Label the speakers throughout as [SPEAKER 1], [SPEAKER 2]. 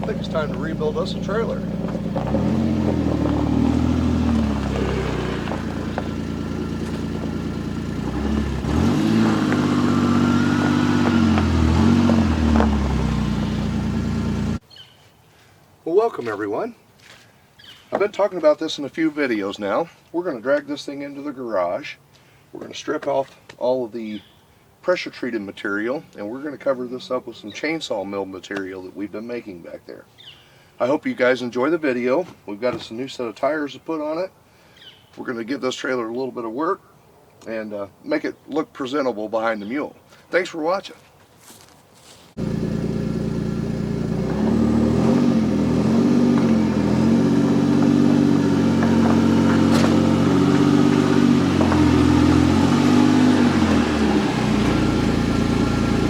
[SPEAKER 1] think it's time to rebuild us a trailer. Well, welcome everyone. I've been talking about this in a few videos now. We're going to drag this thing into the garage. We're going to strip off all of the pressure treated material, and we're going to cover this up with some chainsaw mill material that we've been making back there. I hope you guys enjoy the video. We've got us a new set of tires to put on it. We're going to give this trailer a little bit of work and make it look presentable behind the mule. Thanks for watching.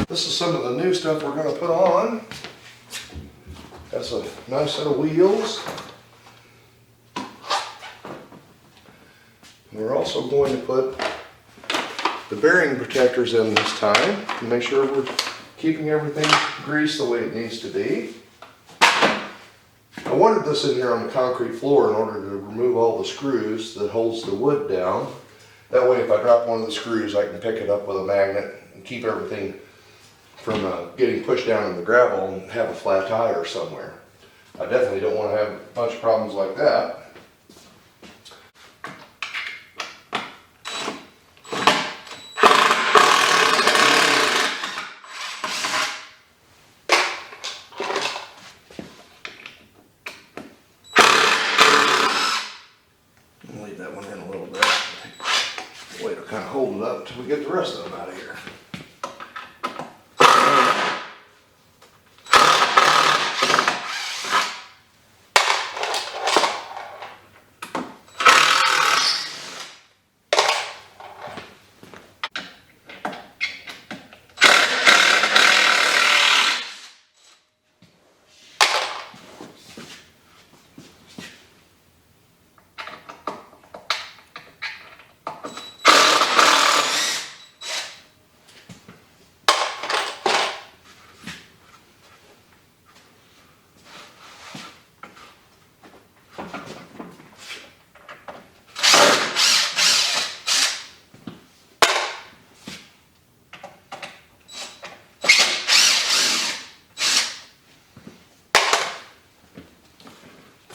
[SPEAKER 1] This is some of the new stuff we're going to put on. That's a nice set of wheels. We're also going to put the bearing protectors in this time to make sure we're keeping everything greased the way it needs to be. I wanted this in here on the concrete floor in order to remove all the screws that holds the wood down. That way if I drop one of the screws I can pick it up with a magnet and keep everything from getting pushed down in the gravel and have a flat tire somewhere. I definitely don't want to have a bunch of problems like that. I'll leave that one in a little bit. Wait, to kind of hold it up until we get the rest of them out of here.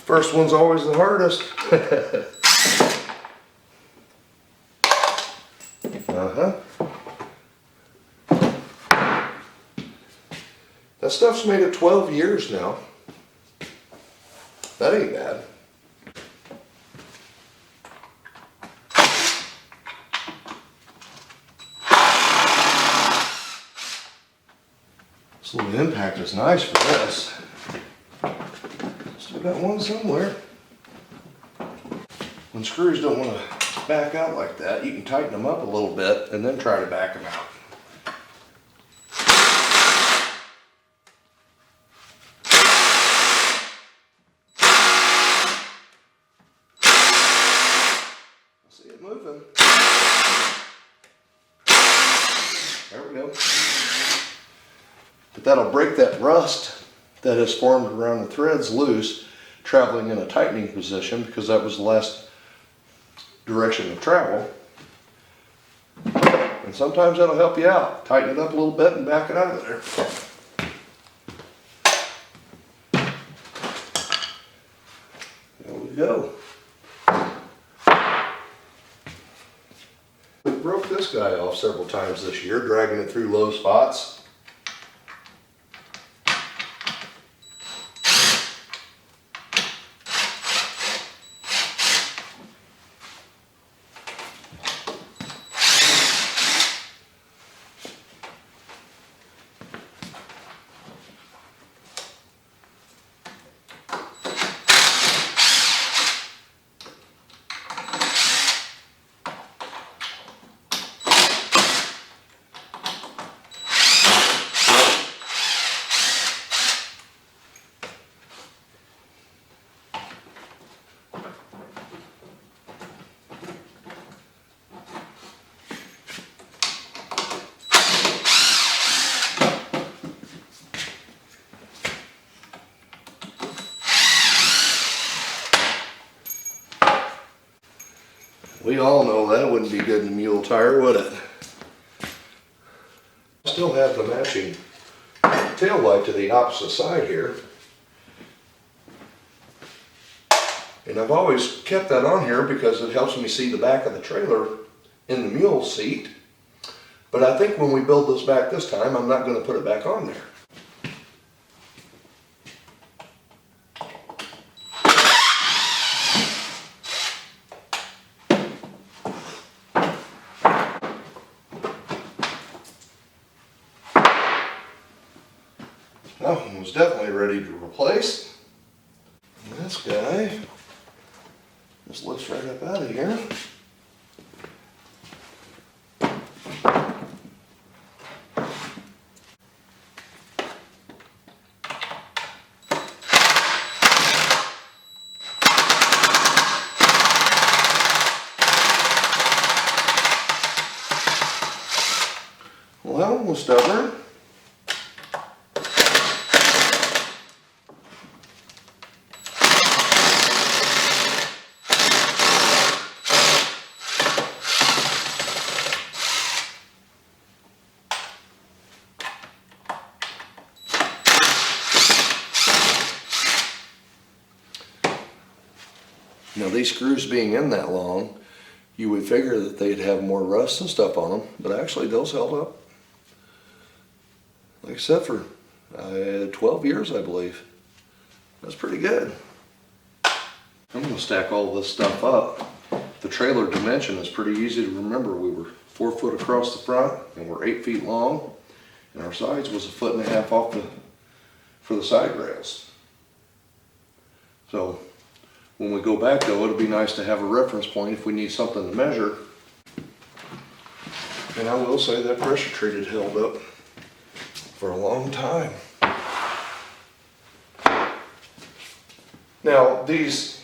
[SPEAKER 1] First one's always the hardest. That stuff's made it 12 years now. That ain't bad. This little impact is nice for this. Still got one somewhere. When screws don't want to back out like that, you can tighten them up a little bit and then try to back them out. See it moving. There we go. But that'll break that rust that has formed around the threads loose, traveling in a tightening position, because that was the last direction of travel. And sometimes that'll help you out. Tighten it up a little bit and back it out of there. There we go. We broke this guy off several times this year, dragging it through low spots. We all know that wouldn't be good in a mule tire, would it? Still have the matching tail light to the opposite side here. And I've always kept that on here because it helps me see the back of the trailer in the mule seat. But I think when we build this back this time, I'm not going to put it back on there. That one was definitely ready to replace. And this guy just lifts right up out of here. Well, that one was stubborn. Now these screws being in that long, you would figure that they'd have more rust and stuff on them, but actually those held up. Like I said, for 12 years, I believe. That's pretty good. I'm going to stack all this stuff up. The trailer dimension is pretty easy to remember. We were 4 foot across the front and we're 8 feet long, and our sides was 1.5 feet off for the side rails. So when we go back though, it'll be nice to have a reference point if we need something to measure. And I will say that pressure treated held up for a long time. Now these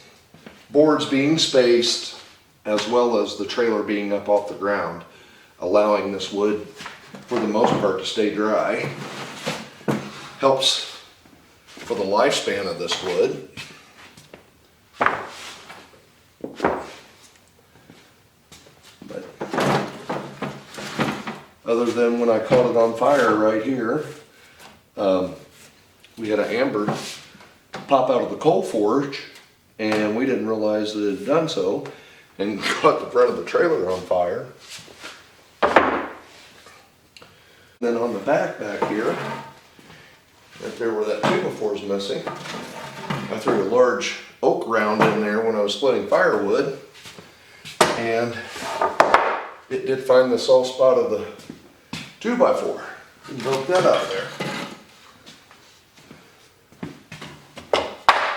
[SPEAKER 1] boards being spaced as well as the trailer being up off the ground, allowing this wood for the most part to stay dry, helps for the lifespan of this wood. But other than when I caught it on fire right here, we had an amber pop out of the coal forge and we didn't realize that it had done so and caught the front of the trailer on fire. Then on the back here, right there where that 2x4 is missing, I threw a large oak round in there when I was splitting firewood, and it did find the soft spot of the 2x4 and broke that out of there.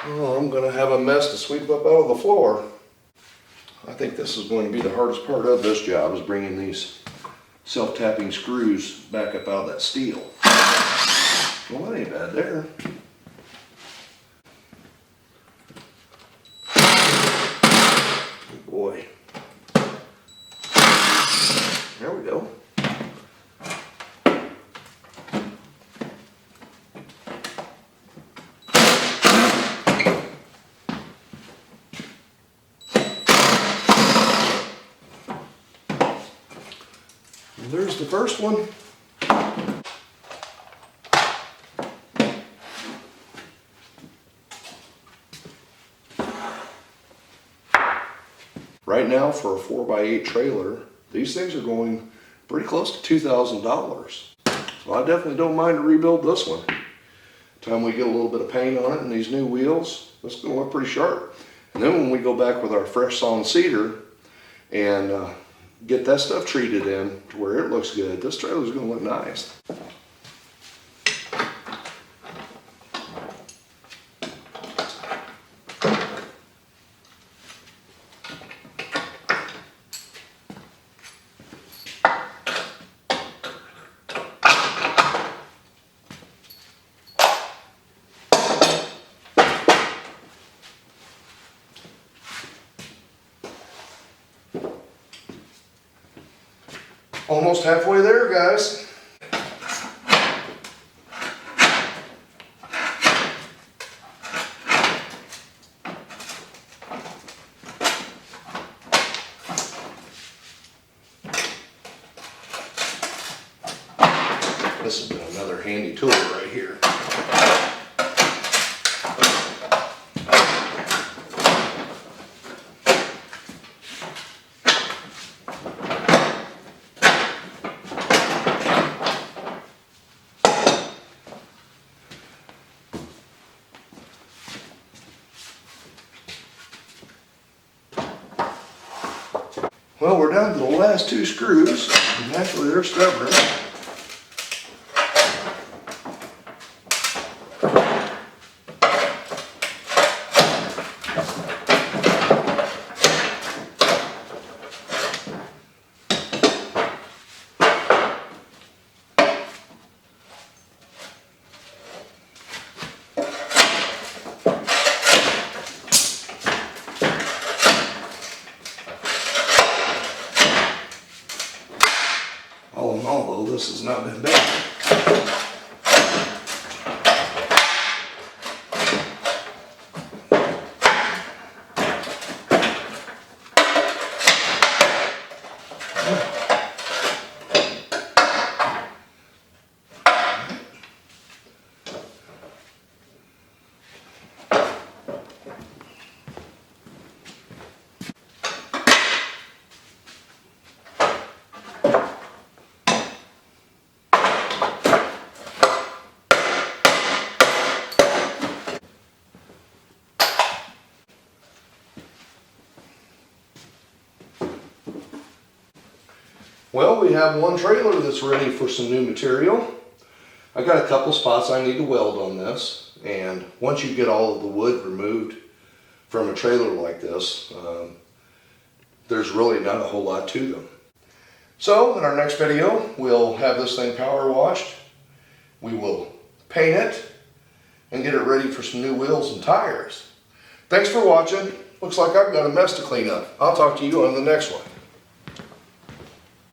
[SPEAKER 1] Oh, I'm going to have a mess to sweep up out of the floor. I think this is going to be the hardest part of this job, is bringing these self-tapping screws back up out of that steel. Well, that ain't bad there. Good boy. There we go. There's the first one. Right now for a 4x8 trailer, these things are going pretty close to $2,000. So I definitely don't mind to rebuild this one. Time we get a little bit of paint on it and these new wheels, it's going to look pretty sharp. And then when we go back with our fresh sawn cedar and get that stuff treated in to where it looks good, this trailer is going to look nice. Almost halfway there, guys. handy tool right here. Well, we're down to the last 2 screws, and naturally they're stubborn. All in all, though, this has not been bad. Well, we have one trailer that's ready for some new material. I got a couple spots I need to weld on this, and once you get all of the wood removed from a trailer like this, there's really not a whole lot to them. So in our next video, we'll have this thing power washed, we will paint it, and get it ready for some new wheels and tires. Thanks for watching. Looks like I've got a mess to clean up. I'll talk to you on the next one.